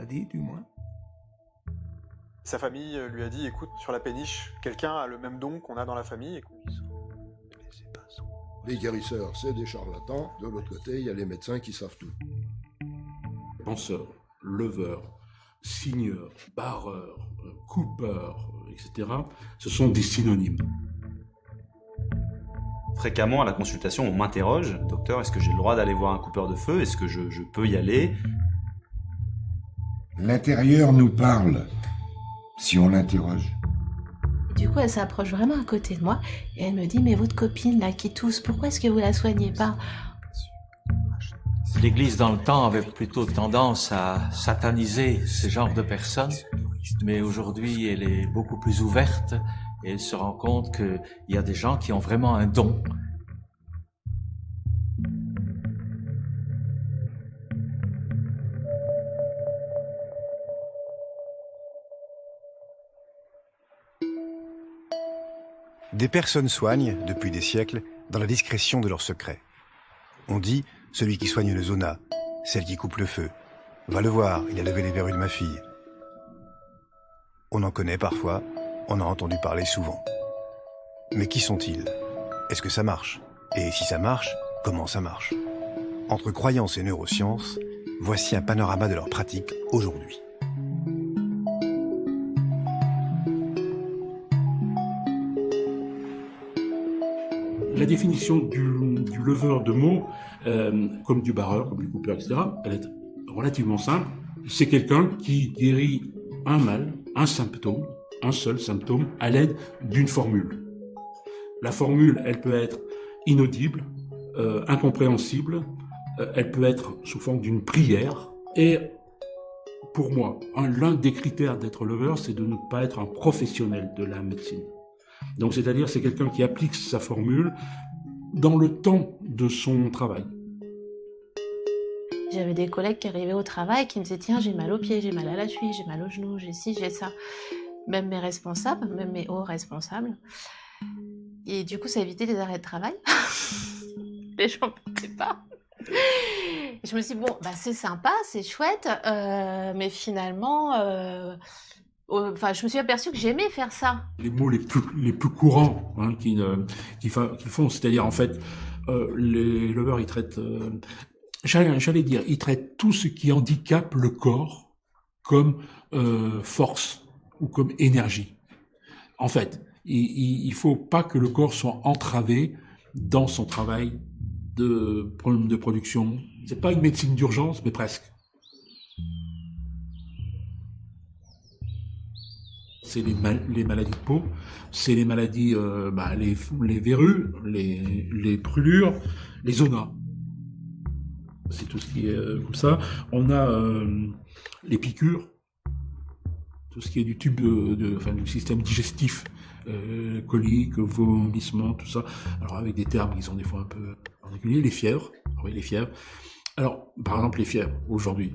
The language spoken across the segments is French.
a dit, du moins. Sa famille lui a dit, écoute, sur la péniche, quelqu'un a le même don qu'on a dans la famille. Les guérisseurs, c'est des charlatans. De l'autre côté, il y a les médecins qui savent tout. Penseur, leveur, signeur, barreur, coupeur, etc., ce sont des synonymes. Fréquemment, à la consultation, on m'interroge. Docteur, est-ce que j'ai le droit d'aller voir un coupeur de feu? Est-ce que je peux y aller? L'intérieur nous parle, si on l'interroge. Du coup, elle s'approche vraiment à côté de moi et elle me dit « Mais votre copine, là, qui tousse, pourquoi est-ce que vous la soignez pas ?» L'Église, dans le temps, avait plutôt tendance à sataniser ce genre de personnes, mais aujourd'hui, elle est beaucoup plus ouverte et elle se rend compte qu'il y a des gens qui ont vraiment un don. Des personnes soignent, depuis des siècles, dans la discrétion de leurs secrets. On dit, celui qui soigne le zona, celle qui coupe le feu. Va le voir, il a levé les verrues de ma fille. On en connaît parfois, on en a entendu parler souvent. Mais qui sont-ils? Est-ce que ça marche? Et si ça marche, comment ça marche? Entre croyance et neurosciences, voici un panorama de leur pratique aujourd'hui. La définition du leveur de mots, comme du barreur, comme du coupeur, etc., elle est relativement simple. C'est quelqu'un qui guérit un mal, un symptôme, un seul symptôme, à l'aide d'une formule. La formule, elle peut être inaudible, incompréhensible, elle peut être sous forme d'une prière. Et pour moi, l'un des critères d'être leveur, c'est de ne pas être un professionnel de la médecine. Donc, c'est-à-dire, c'est quelqu'un qui applique sa formule dans le temps de son travail. J'avais des collègues qui arrivaient au travail qui me disaient « Tiens, j'ai mal aux pieds, j'ai mal à la cheville, j'ai mal aux genoux, j'ai ci, j'ai ça. » Même mes responsables, même mes hauts responsables. Et du coup, ça évitait les arrêts de travail. Les gens ne pensaient pas. Et je me suis dit, bon, bah, c'est sympa, c'est chouette, mais finalement... je me suis aperçue que j'aimais faire ça. Les mots les plus courants qu'ils font, c'est-à-dire en fait, les leveurs, ils traitent, j'allais dire, ils traitent tout ce qui handicape le corps comme force ou comme énergie. En fait, il faut pas que le corps soit entravé dans son travail de production. C'est pas une médecine d'urgence, mais presque. C'est les maladies de peau, c'est les maladies, les verrues, les brûlures, les zonas. C'est tout ce qui est comme ça. On a les piqûres, tout ce qui est du tube du système digestif, colique, vomissement, tout ça. Alors avec des termes qui sont des fois un peu particuliers, les fièvres. Oui, les fièvres. Alors, par exemple, les fièvres. Aujourd'hui,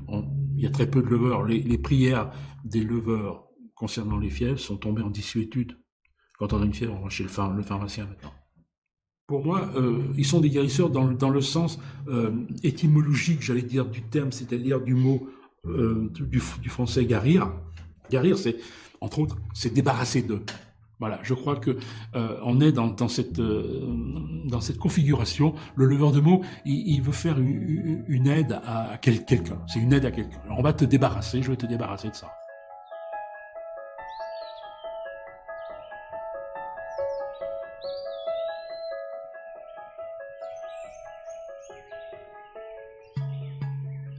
il y a très peu de leveurs. Les prières des leveurs concernant les fièvres sont tombées en désuétude. Quand on a une fièvre, on va chez le pharmacien maintenant. Pour moi, ils sont des guérisseurs dans le sens étymologique, j'allais dire, du terme, c'est-à-dire du mot du français guérir. Guérir, c'est, entre autres, c'est débarrasser d'eux. Voilà, je crois que on est dans cette configuration. Le leveur de mots, il veut faire une aide à quelqu'un. C'est une aide à quelqu'un. On va te débarrasser, je vais te débarrasser de ça.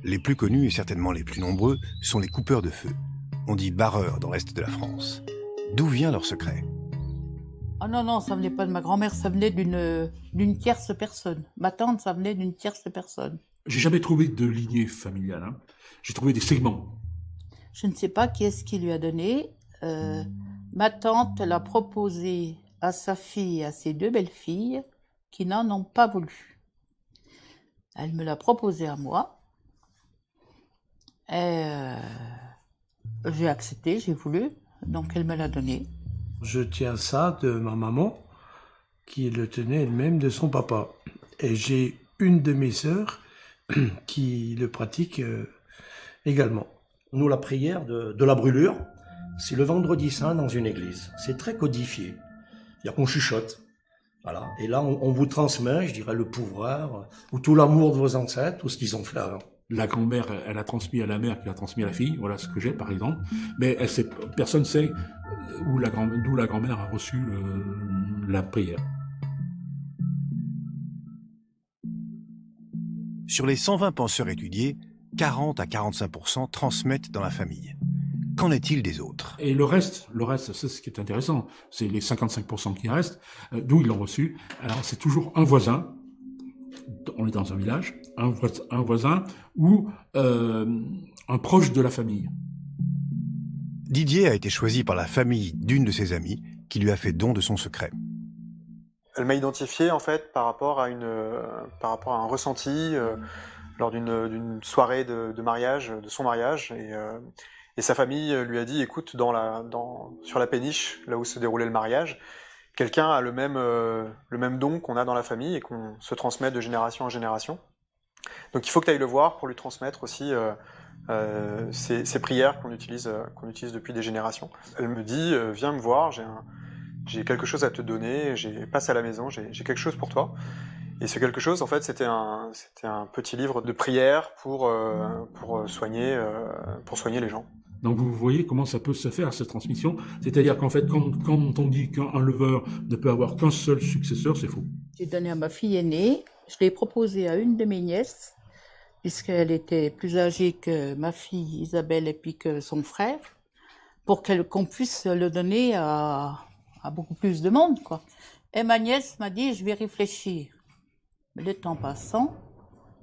Les plus connus et certainement les plus nombreux sont les coupeurs de feu. On dit barreurs dans l'Est de la France. D'où vient leur secret? Ah non, ça venait pas de ma grand-mère, ça venait d'une tierce personne. Ma tante, ça venait d'une tierce personne. J'ai jamais trouvé de lignée familiale. Hein. J'ai trouvé des segments. Je ne sais pas qui est-ce qui lui a donné. Ma tante l'a proposé à sa fille et à ses deux belles-filles qui n'en ont pas voulu. Elle me l'a proposé à moi. Et j'ai accepté, j'ai voulu, donc elle me l'a donné. Je tiens ça de ma maman, qui le tenait elle-même de son papa. Et j'ai une de mes sœurs qui le pratique également. Nous, la prière de la brûlure, c'est le vendredi saint dans une église. C'est très codifié. C'est-à-dire qu'on chuchote. Voilà. Et là, on vous transmet, je dirais, le pouvoir, ou tout l'amour de vos ancêtres, tout ce qu'ils ont fait avant. La grand-mère, elle a transmis à la mère, qui a transmis à la fille. Voilà ce que j'ai, par exemple. Mais personne ne sait d'où la grand-mère a reçu la prière. Sur les 120 penseurs étudiés, 40 à 45% transmettent dans la famille. Qu'en est-il des autres? Et le reste, c'est ce qui est intéressant. C'est les 55% qui restent, d'où ils l'ont reçu. Alors, c'est toujours un voisin. On est dans un village. Un voisin ou un proche de la famille. Didier a été choisi par la famille d'une de ses amies qui lui a fait don de son secret. Elle m'a identifié en fait par rapport à un ressenti lors d'une soirée de mariage, de son mariage, et sa famille lui a dit écoute, sur la péniche, là où se déroulait le mariage, quelqu'un a le même don qu'on a dans la famille et qu'on se transmet de génération en génération. Donc il faut que tu ailles le voir pour lui transmettre aussi ces prières qu'on utilise depuis des générations. Elle me dit viens me voir, j'ai quelque chose à te donner, passe à la maison, j'ai quelque chose pour toi. Et ce quelque chose, en fait, c'était un petit livre de prières pour soigner les gens. Donc vous voyez comment ça peut se faire, cette transmission. C'est-à-dire qu'en fait, quand on dit qu'un leveur ne peut avoir qu'un seul successeur, c'est faux. J'ai donné à ma fille aînée, je l'ai proposé à une de mes nièces, puisqu'elle était plus âgée que ma fille Isabelle et puis que son frère, pour qu'on puisse le donner à beaucoup plus de monde, quoi. Et ma nièce m'a dit, je vais réfléchir. Mais le temps passant,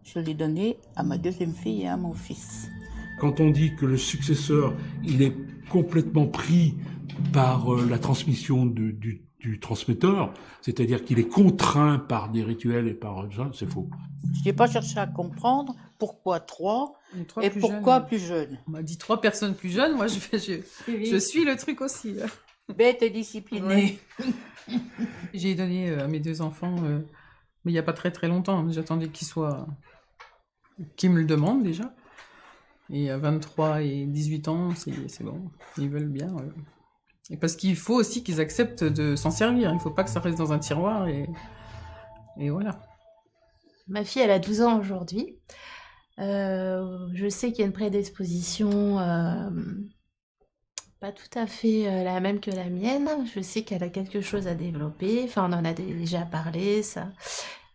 je l'ai donné à ma deuxième fille et à mon fils. Quand on dit que le successeur, il est complètement pris par la transmission du transmetteur, c'est-à-dire qu'il est contraint par des rituels et par ça, c'est faux. Je n'ai pas cherché à comprendre pourquoi 3 et pourquoi plus jeunes. On m'a dit 3 personnes plus jeunes, moi je suis le truc aussi. Bête et disciplinée. Ouais. J'ai donné à mes 2 enfants, mais il n'y a pas très très longtemps. J'attendais qu'ils me le demandent déjà. Et à 23 et 18 ans, c'est bon, ils veulent bien. Et parce qu'il faut aussi qu'ils acceptent de s'en servir. Il ne faut pas que ça reste dans un tiroir et voilà. Ma fille, elle a 12 ans aujourd'hui. Je sais qu'il y a une prédisposition pas tout à fait la même que la mienne. Je sais qu'elle a quelque chose à développer. Enfin, on en a déjà parlé, ça.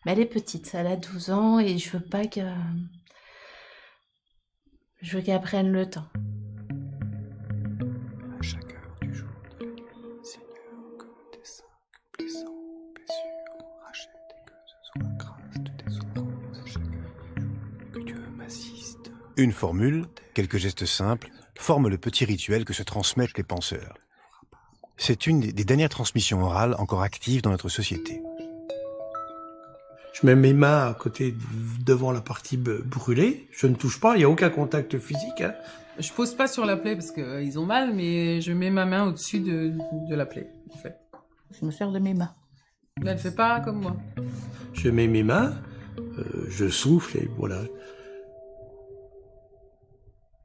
Mais elle est petite, elle a 12 ans et je veux pas que... Je veux qu'elle prenne le temps. À chaque heure du jour de la nuit, Seigneur, que tes saints, complaisants, paix rachète et que ce soit grâce de tes souffrances à chaque heure du jour, que Dieu m'assiste. Une formule, quelques gestes simples, forment le petit rituel que se transmettent les penseurs. C'est une des dernières transmissions orales encore actives dans notre société. Je mets mes mains à côté, devant la partie brûlée. Je ne touche pas, il n'y a aucun contact physique. Hein. Je pose pas sur la plaie parce qu'ils ont mal, mais je mets ma main au-dessus de la plaie, en fait. Je me sers de mes mains. Mais elle fait pas comme moi. Je mets mes mains, je souffle et voilà.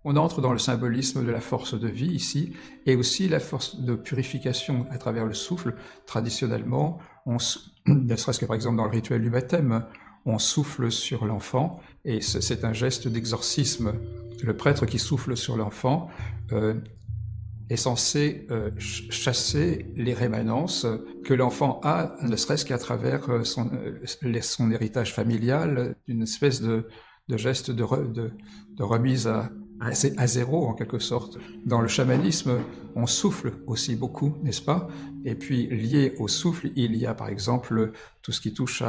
On entre dans le symbolisme de la force de vie ici, et aussi la force de purification à travers le souffle. Traditionnellement, ne serait-ce que par exemple dans le rituel du baptême, on souffle sur l'enfant, et c'est un geste d'exorcisme. Le prêtre qui souffle sur l'enfant est censé chasser les rémanences que l'enfant a, ne serait-ce qu'à travers son héritage familial, d'une espèce de geste de remise à zéro, en quelque sorte. Dans le chamanisme, on souffle aussi beaucoup, n'est-ce pas? Et puis, lié au souffle, il y a par exemple tout ce qui touche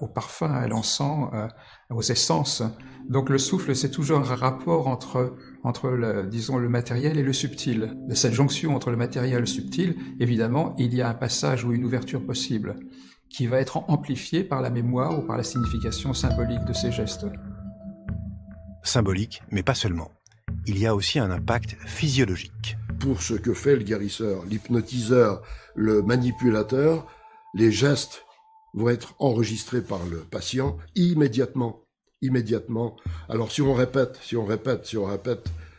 au parfum, à l'encens, aux essences. Donc le souffle, c'est toujours un rapport entre le matériel et le subtil. De cette jonction entre le matériel et le subtil, évidemment, il y a un passage ou une ouverture possible qui va être amplifiée par la mémoire ou par la signification symbolique de ces gestes. Symbolique, mais pas seulement. Il y a aussi un impact physiologique. Pour ce que fait le guérisseur, l'hypnotiseur, le manipulateur, les gestes vont être enregistrés par le patient immédiatement. Alors si on répète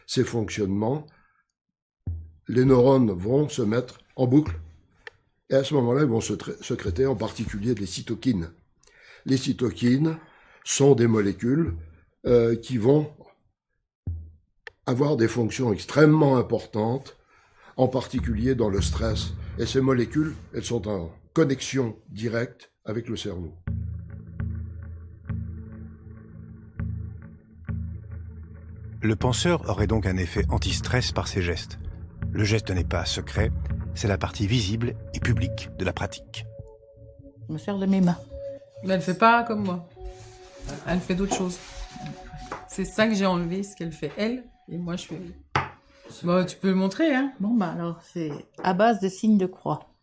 ces fonctionnements, les neurones vont se mettre en boucle. Et à ce moment-là, ils vont sécréter en particulier des cytokines. Les cytokines sont des molécules qui vont avoir des fonctions extrêmement importantes, en particulier dans le stress. Et ces molécules, elles sont en connexion directe avec le cerveau. Le penseur aurait donc un effet anti-stress par ses gestes. Le geste n'est pas secret, c'est la partie visible et publique de la pratique. Je me sers de mes mains. Mais elle fait pas comme moi. Elle fait d'autres choses. C'est ça que j'ai enlevé, ce qu'elle fait elle, et moi je fais... Bon, tu peux le montrer, hein. Bon, bah alors, c'est à base de signes de croix.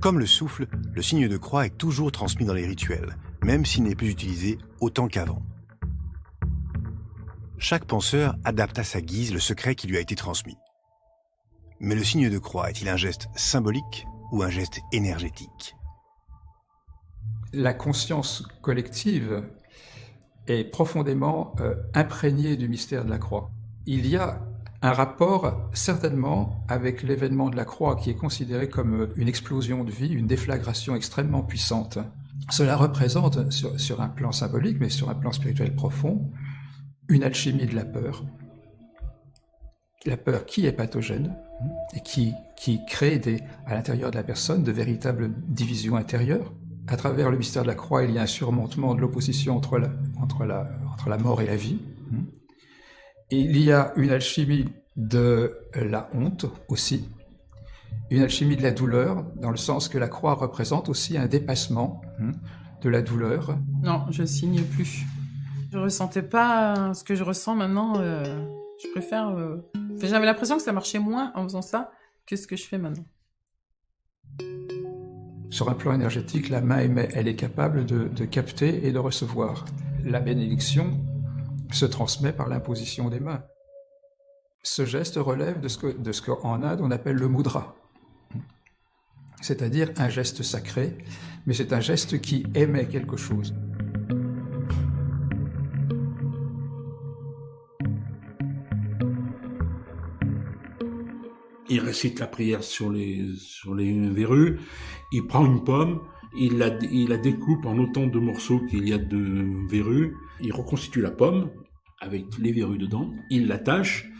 Comme le souffle, le signe de croix est toujours transmis dans les rituels, même s'il n'est plus utilisé autant qu'avant. Chaque penseur adapte à sa guise le secret qui lui a été transmis. Mais le signe de croix est-il un geste symbolique ou un geste énergétique ? La conscience collective est profondément imprégnée du mystère de la croix. Il y a un rapport certainement avec l'événement de la croix qui est considéré comme une explosion de vie, une déflagration extrêmement puissante. Cela représente, sur un plan symbolique, mais sur un plan spirituel profond, une alchimie de la peur. La peur qui est pathogène et qui crée à l'intérieur de la personne de véritables divisions intérieures. À travers le mystère de la croix, il y a un surmontement de l'opposition entre la mort et la vie. Et il y a une alchimie de la honte aussi, une alchimie de la douleur, dans le sens que la croix représente aussi un dépassement de la douleur. Non, je signe plus. Je ressentais pas ce que je ressens maintenant. Je préfère... J'avais l'impression que ça marchait moins en faisant ça que ce que je fais maintenant. Sur un plan énergétique, la main elle est capable de capter et de recevoir. La bénédiction se transmet par l'imposition des mains. Ce geste relève de ce qu'en Inde on appelle le mudra, c'est-à-dire un geste sacré, mais c'est un geste qui émet quelque chose. Il récite la prière sur les verrues, il prend une pomme, il la découpe en autant de morceaux qu'il y a de verrues, il reconstitue la pomme avec les verrues dedans, il l'attache,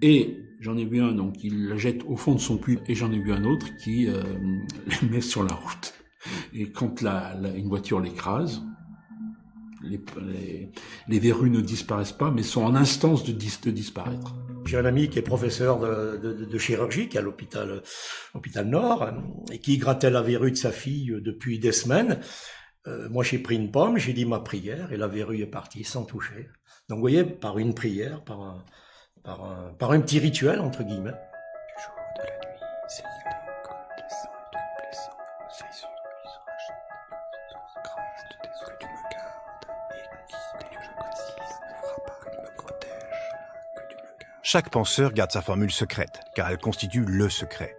et j'en ai vu un, donc il la jette au fond de son puits, et j'en ai vu un autre qui la met sur la route. Et quand une voiture l'écrase, les verrues ne disparaissent pas, mais sont en instance de disparaître. J'ai un ami qui est professeur de chirurgie, qui est à l'hôpital Nord, et qui grattait la verrue de sa fille depuis des semaines. Moi, j'ai pris une pomme, j'ai dit ma prière, et la verrue est partie sans toucher. Donc, vous voyez, par une prière, par un petit rituel, entre guillemets. Du jour de la nuit, c'est comme des sangs et de blessants, c'est sur lui sera grâce de tes que tu me gardes, et qui que tu me précises, ne fera pas que tu me protèges, que tu me gardes. Chaque penseur garde sa formule secrète, car elle constitue le secret.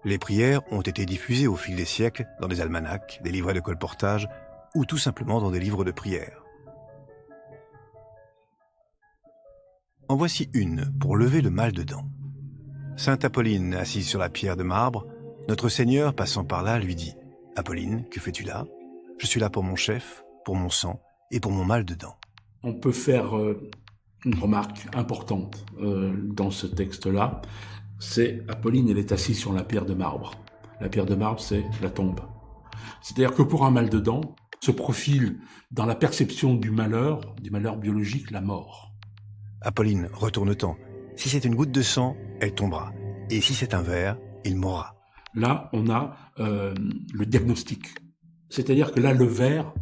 Les prières ont été diffusées au fil des siècles dans des almanachs, des livrets de colportage, ou tout simplement dans des livres de prières. En voici une pour lever le mal de dents. Sainte Apolline, assise sur la pierre de marbre, notre Seigneur, passant par là, lui dit « Apolline, que fais-tu là ? Je suis là pour mon chef, pour mon sang et pour mon mal de dents. » On peut faire une remarque importante dans ce texte-là, c'est Apolline, elle est assise sur la pierre de marbre. La pierre de marbre, c'est la tombe. C'est-à-dire que pour un mal de dents, se profile dans la perception du malheur biologique, la mort. Apolline, retourne-t'en. Si c'est une goutte de sang, elle tombera. Et si c'est un ver, il mourra. Là, on a le diagnostic. C'est-à-dire que là, le ver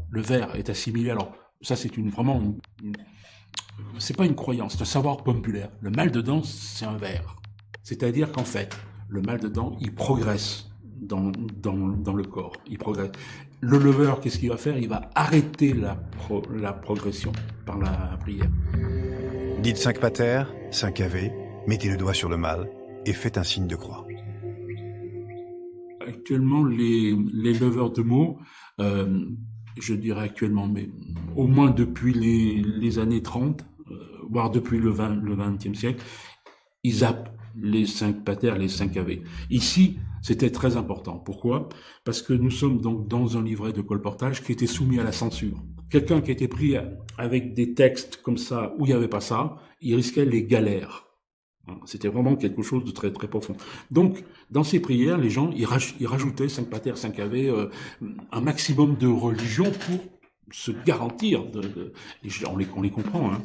est assimilé. Alors, ça, c'est c'est pas une croyance, c'est un savoir populaire. Le mal de dents, c'est un ver. C'est-à-dire qu'en fait, le mal de dents, il progresse dans le corps. Il progresse. Le leveur, qu'est-ce qu'il va faire ? Il va arrêter la progression par la prière. Dites 5 pater, 5 ave, mettez le doigt sur le mal et faites un signe de croix. Actuellement, les leveurs de mots je dirais actuellement, mais au moins depuis les années 30, voire depuis le 20e siècle, ils zappent les 5 pater, les 5 ave. Ici, c'était très important. Pourquoi? Parce que nous sommes donc dans un livret de colportage qui était soumis à la censure. Quelqu'un qui était pris avec des textes comme ça, où il n'y avait pas ça, il risquait les galères. C'était vraiment quelque chose de très très profond. Donc, dans ces prières, les gens, ils rajoutaient 5 pater, 5 ave, un maximum de religion pour se garantir et on les comprend, hein.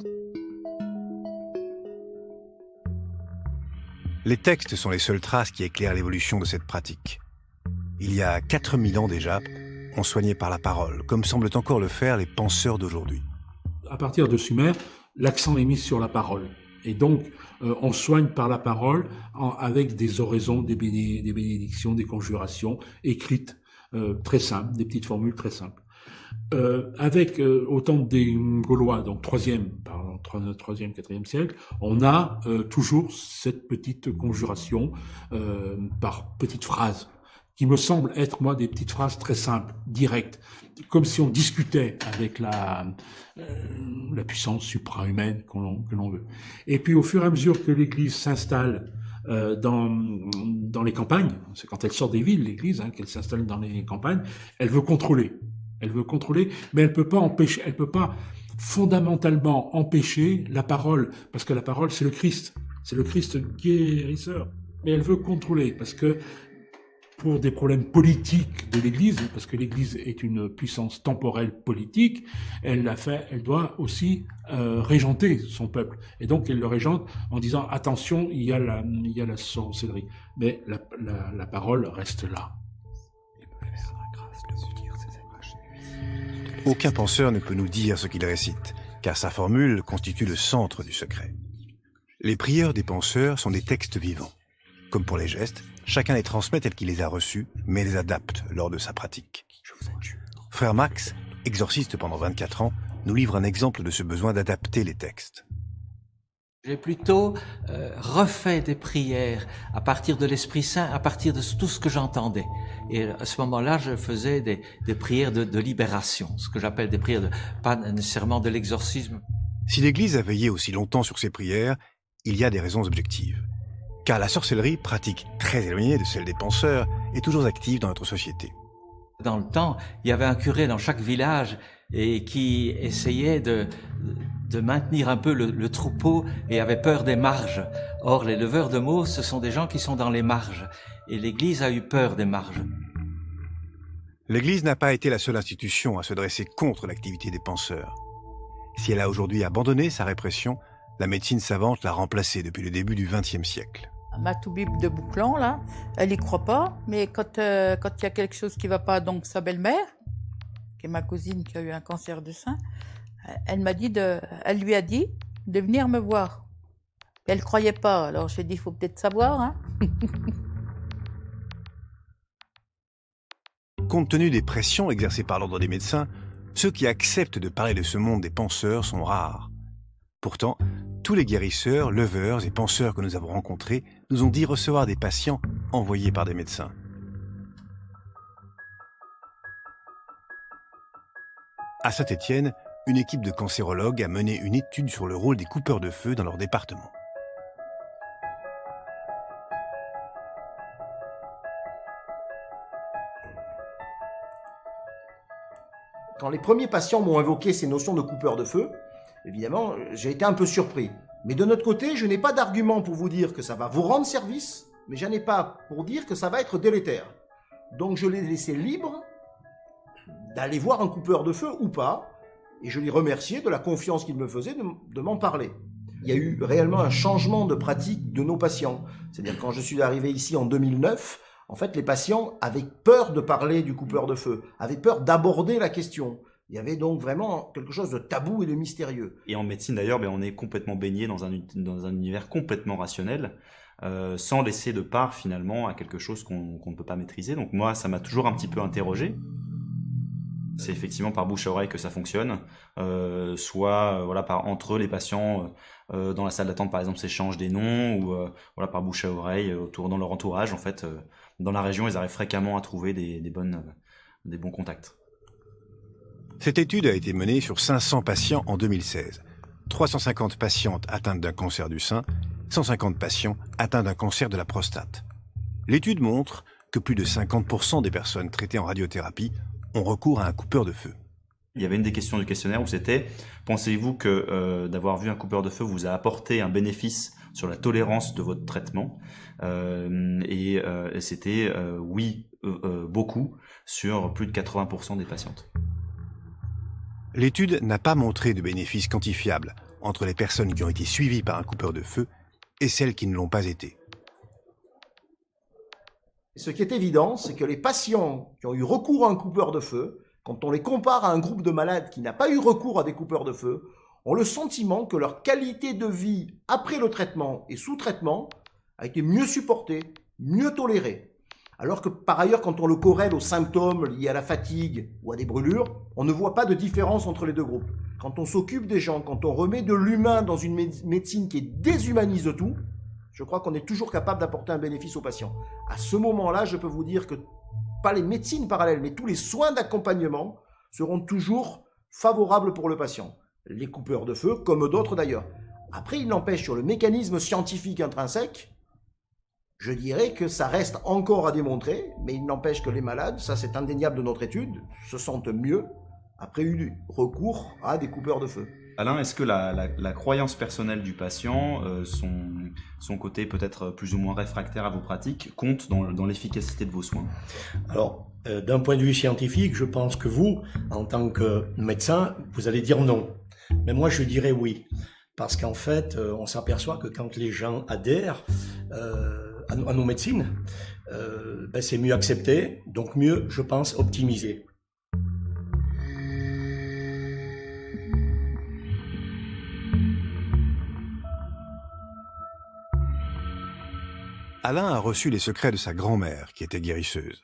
Les textes sont les seules traces qui éclairent l'évolution de cette pratique. Il y a 4000 ans déjà, on soignait par la parole, comme semblent encore le faire les penseurs d'aujourd'hui. À partir de Sumer, l'accent est mis sur la parole. Et donc, on soigne par la parole avec des oraisons, des bénédictions, des conjurations écrites, très simples, des petites formules très simples. Avec au temps des Gaulois, donc 3e, 4e siècle, on a toujours cette petite conjuration par petites phrases, qui me semblent être, moi, des petites phrases très simples, directes, comme si on discutait avec la puissance supra-humaine que l'on veut. Et puis, au fur et à mesure que l'Église s'installe dans les campagnes, c'est quand elle sort des villes, l'Église, hein, qu'elle s'installe dans les campagnes, elle veut contrôler. Elle veut contrôler, mais elle peut pas fondamentalement empêcher la parole, parce que la parole, c'est le Christ guérisseur. Mais elle veut contrôler, parce que pour des problèmes politiques de l'Église, parce que l'Église est une puissance temporelle politique, elle doit aussi régenter son peuple. Et donc elle le régente en disant attention, il y a la sorcellerie, mais la parole reste là. Aucun penseur ne peut nous dire ce qu'il récite, car sa formule constitue le centre du secret. Les prières des penseurs sont des textes vivants. Comme pour les gestes, chacun les transmet tels qu'il les a reçus, mais les adapte lors de sa pratique. Frère Max, exorciste pendant 24 ans, nous livre un exemple de ce besoin d'adapter les textes. J'ai plutôt refait des prières à partir de l'Esprit Saint, à partir de tout ce que j'entendais. Et à ce moment-là, je faisais des prières de libération, ce que j'appelle des prières pas nécessairement de l'exorcisme. Si l'Église a veillé aussi longtemps sur ces prières, il y a des raisons objectives. Car la sorcellerie, pratique très éloignée de celle des penseurs, est toujours active dans notre société. Dans le temps, il y avait un curé dans chaque village et qui essayait de maintenir un peu le troupeau et avait peur des marges. Or, les leveurs de mots, ce sont des gens qui sont dans les marges. Et l'Église a eu peur des marges. L'Église n'a pas été la seule institution à se dresser contre l'activité des penseurs. Si elle a aujourd'hui abandonné sa répression, la médecine savante l'a remplacée depuis le début du XXe siècle. Ma toubib de Bouclan, là, elle y croit pas, mais quand il y a quelque chose qui va pas, donc sa belle-mère, qui est ma cousine qui a eu un cancer du sein, elle lui a dit de venir me voir. Elle croyait pas, alors j'ai dit, il faut peut-être savoir, hein. Compte tenu des pressions exercées par l'ordre des médecins, ceux qui acceptent de parler de ce monde des penseurs sont rares. Pourtant, tous les guérisseurs, leveurs et penseurs que nous avons rencontrés nous ont dit recevoir des patients envoyés par des médecins. À Saint-Étienne, une équipe de cancérologues a mené une étude sur le rôle des coupeurs de feu dans leur département. Quand les premiers patients m'ont invoqué ces notions de coupeurs de feu, évidemment, j'ai été un peu surpris. Mais de notre côté, je n'ai pas d'argument pour vous dire que ça va vous rendre service, mais je n'en ai pas pour dire que ça va être délétère. Donc je les ai laissés libres d'aller voir un coupeur de feu ou pas, et je les remerciais de la confiance qu'ils me faisaient de m'en parler. Il y a eu réellement un changement de pratique de nos patients. C'est-à-dire quand je suis arrivé ici en 2009, en fait, les patients avaient peur de parler du coupeur de feu, avaient peur d'aborder la question. Il y avait donc vraiment quelque chose de tabou et de mystérieux. Et en médecine d'ailleurs, on est complètement baigné dans un univers complètement rationnel, sans laisser de part finalement à quelque chose qu'on ne peut pas maîtriser. Donc moi, ça m'a toujours un petit peu interrogé. C'est effectivement par bouche à oreille que ça fonctionne, soit voilà entre les patients dans la salle d'attente par exemple s'échangent des noms, ou voilà par bouche à oreille dans leur entourage en fait. Dans la région, ils arrivent fréquemment à trouver des bons contacts. Cette étude a été menée sur 500 patients en 2016. 350 patientes atteintes d'un cancer du sein, 150 patients atteints d'un cancer de la prostate. L'étude montre que plus de 50% des personnes traitées en radiothérapie ont recours à un coupeur de feu. Il y avait une des questions du questionnaire où c'était « Pensez-vous que d'avoir vu un coupeur de feu vous a apporté un bénéfice sur la tolérance de votre traitement ?» Et c'était oui, beaucoup, sur plus de 80% des patientes. L'étude n'a pas montré de bénéfices quantifiables entre les personnes qui ont été suivies par un coupeur de feu et celles qui ne l'ont pas été. Ce qui est évident, c'est que les patients qui ont eu recours à un coupeur de feu, quand on les compare à un groupe de malades qui n'a pas eu recours à des coupeurs de feu, ont le sentiment que leur qualité de vie après le traitement et sous traitement a été mieux supportée, mieux tolérée. Alors que par ailleurs, quand on le corrèle aux symptômes liés à la fatigue ou à des brûlures, on ne voit pas de différence entre les deux groupes. Quand on s'occupe des gens, quand on remet de l'humain dans une médecine qui déshumanise tout, je crois qu'on est toujours capable d'apporter un bénéfice aux patients. À ce moment-là, je peux vous dire que pas les médecines parallèles, mais tous les soins d'accompagnement seront toujours favorables pour le patient. Les coupeurs de feu, comme d'autres d'ailleurs. Après, il n'empêche sur le mécanisme scientifique intrinsèque, je dirais que ça reste encore à démontrer, mais il n'empêche que les malades, ça c'est indéniable de notre étude, se sentent mieux après eu recours à des coupeurs de feu. Alain, est-ce que la croyance personnelle du patient, son côté peut-être plus ou moins réfractaire à vos pratiques, compte dans l'efficacité de vos soins? Alors, d'un point de vue scientifique, je pense que vous, en tant que médecin, vous allez dire non. Mais moi, je dirais oui. Parce qu'en fait, on s'aperçoit que quand les gens adhèrent à nos médecines, c'est mieux accepté, donc mieux, je pense, optimisé. Alain a reçu les secrets de sa grand-mère, qui était guérisseuse.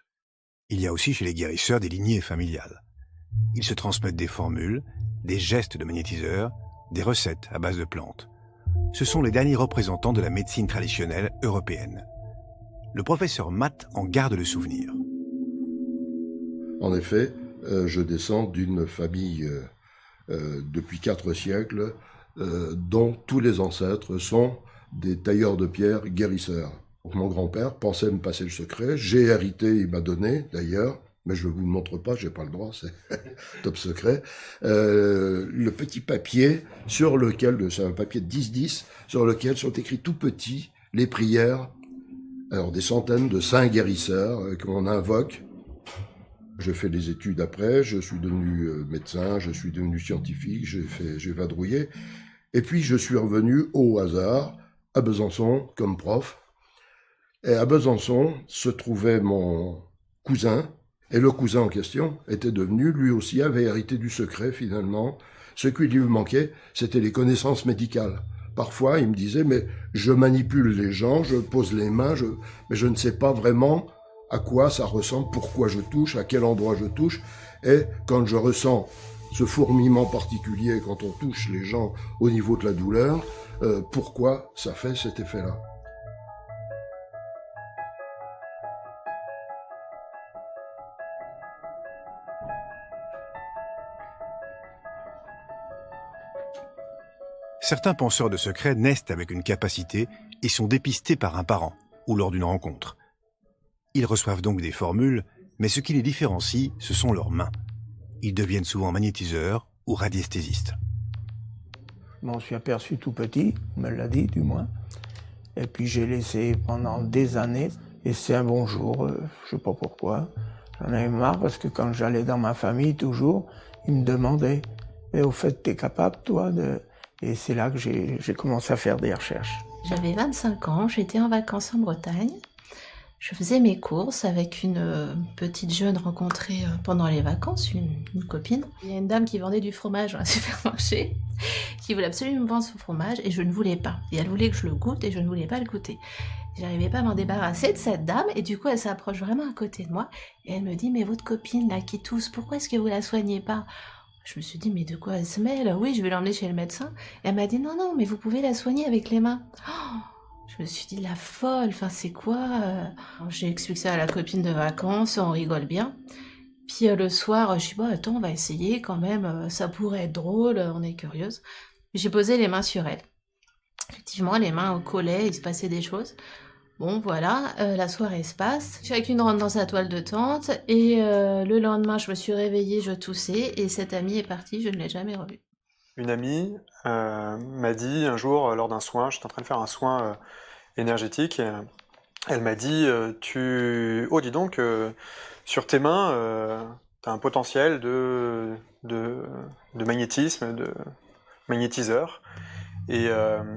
Il y a aussi chez les guérisseurs des lignées familiales. Ils se transmettent des formules, des gestes de magnétiseurs, des recettes à base de plantes. Ce sont les derniers représentants de la médecine traditionnelle européenne. Le professeur Matt en garde le souvenir. En effet, je descends d'une famille depuis 4 siècles dont tous les ancêtres sont des tailleurs de pierre guérisseurs. Donc, mon grand-père pensait me passer le secret. J'ai hérité, il m'a donné d'ailleurs, mais je ne vous le montre pas, j'ai pas le droit, c'est top secret. Le petit papier sur lequel, c'est un papier de 10-10, sur lequel sont écrits tout petits les prières. Alors des centaines de saints guérisseurs qu'on invoque. Je fais des études après, je suis devenu médecin, je suis devenu scientifique, j'ai vadrouillé. Et puis je suis revenu au hasard à Besançon comme prof. Et à Besançon se trouvait mon cousin, et le cousin en question était devenu, lui aussi avait hérité du secret finalement. Ce qui lui manquait, c'était les connaissances médicales. Parfois, il me disait, mais je manipule les gens, je pose les mains, mais je ne sais pas vraiment à quoi ça ressemble, pourquoi je touche, à quel endroit je touche. Et quand je ressens ce fourmillement particulier quand on touche les gens au niveau de la douleur, pourquoi ça fait cet effet-là? Certains penseurs de secrets naissent avec une capacité et sont dépistés par un parent ou lors d'une rencontre. Ils reçoivent donc des formules, mais ce qui les différencie, ce sont leurs mains. Ils deviennent souvent magnétiseurs ou radiesthésistes. Je m'en suis aperçu tout petit, on me l'a dit du moins. Et puis j'ai laissé pendant des années. Et c'est un bon jour, je sais pas pourquoi. J'en avais marre parce que quand j'allais dans ma famille, toujours, ils me demandaient « Et au fait, t'es capable, toi, de... » Et c'est là que j'ai commencé à faire des recherches. J'avais 25 ans, j'étais en vacances en Bretagne. Je faisais mes courses avec une petite jeune rencontrée pendant les vacances, une copine. Il y a une dame qui vendait du fromage dans un supermarché, qui voulait absolument me vendre son fromage et je ne voulais pas. Et elle voulait que je le goûte et je ne voulais pas le goûter. J'arrivais pas à m'en débarrasser de cette dame et du coup elle s'approche vraiment à côté de moi et elle me dit « Mais votre copine là qui tousse, pourquoi est-ce que vous la soignez pas ?» Je me suis dit, mais de quoi elle se mêle? Oui, je vais l'emmener chez le médecin. Et elle m'a dit, non, mais vous pouvez la soigner avec les mains. Oh, je me suis dit, la folle, enfin, c'est quoi? J'ai expliqué ça à la copine de vacances, on rigole bien. Puis le soir, je dis, bah attends, on va essayer quand même, ça pourrait être drôle, on est curieuse. J'ai posé les mains sur elle. Effectivement, les mains collaient, il se passait des choses. Bon, voilà, la soirée se passe. Chacune rentre dans sa toile de tente, et le lendemain, je me suis réveillée, je toussais, et cette amie est partie, je ne l'ai jamais revue. Une amie m'a dit un jour, lors d'un soin, j'étais en train de faire un soin énergétique, et elle m'a dit oh, dis donc, sur tes mains, tu as un potentiel de magnétisme, de magnétiseur. Et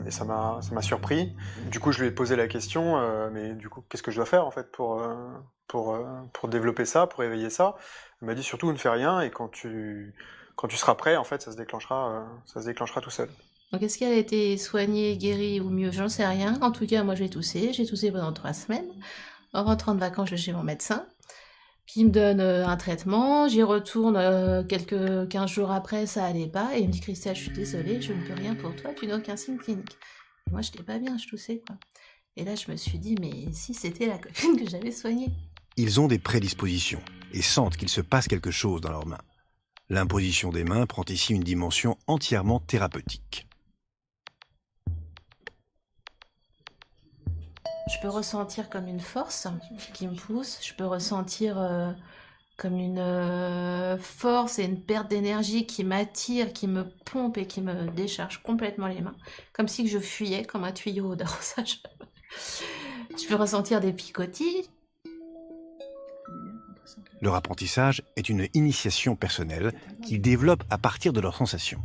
ça m'a surpris. Du coup, je lui ai posé la question, mais du coup, qu'est-ce que je dois faire en fait pour développer ça, pour éveiller ça? Elle m'a dit surtout ne fais rien, et quand tu seras prêt, en fait, ça se déclenchera tout seul. Donc est-ce qu'elle a été soignée, guérie ou mieux, j'en sais rien. En tout cas, moi j'ai toussé pendant 3 semaines. En rentrant de vacances, je vais chez mon médecin. Puis il me donne un traitement, j'y retourne 15 jours après, ça allait pas, et il me dit Christelle, je suis désolée, je ne peux rien pour toi, tu n'as aucun signe clinique. Et moi, je n'étais pas bien, je toussais, quoi. Et là, je me suis dit, mais si c'était la copine que j'avais soignée. Ils ont des prédispositions et sentent qu'il se passe quelque chose dans leurs mains. L'imposition des mains prend ici une dimension entièrement thérapeutique. Je peux ressentir comme une force qui me pousse, je peux ressentir comme une force et une perte d'énergie qui m'attire, qui me pompe et qui me décharge complètement les mains, comme si je fuyais comme un tuyau d'arrosage. Je peux ressentir des picotis. Leur apprentissage est une initiation personnelle qu'ils développent à partir de leurs sensations.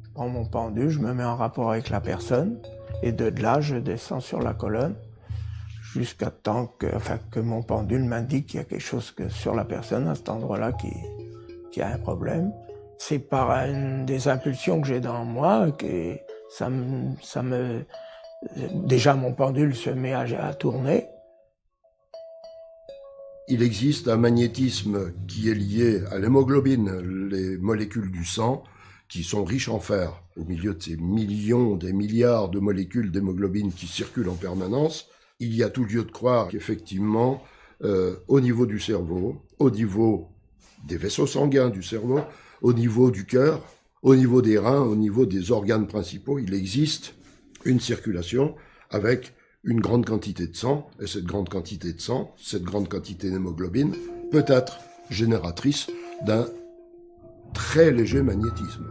Je prends mon pendule, je me mets en rapport avec la personne, et de là, je descends sur la colonne, jusqu'à temps que mon pendule m'indique qu'il y a quelque chose sur la personne, à cet endroit-là, qui a un problème. C'est par des impulsions que j'ai dans moi que déjà, mon pendule se met à tourner. Il existe un magnétisme qui est lié à l'hémoglobine, les molécules du sang, qui sont riches en fer. Au milieu de ces millions, des milliards de molécules d'hémoglobine qui circulent en permanence, il y a tout lieu de croire qu'effectivement, au niveau du cerveau, au niveau des vaisseaux sanguins du cerveau, au niveau du cœur, au niveau des reins, au niveau des organes principaux, il existe une circulation avec une grande quantité de sang, et cette grande quantité de sang, cette grande quantité d'hémoglobine, peut être génératrice d'un très léger magnétisme.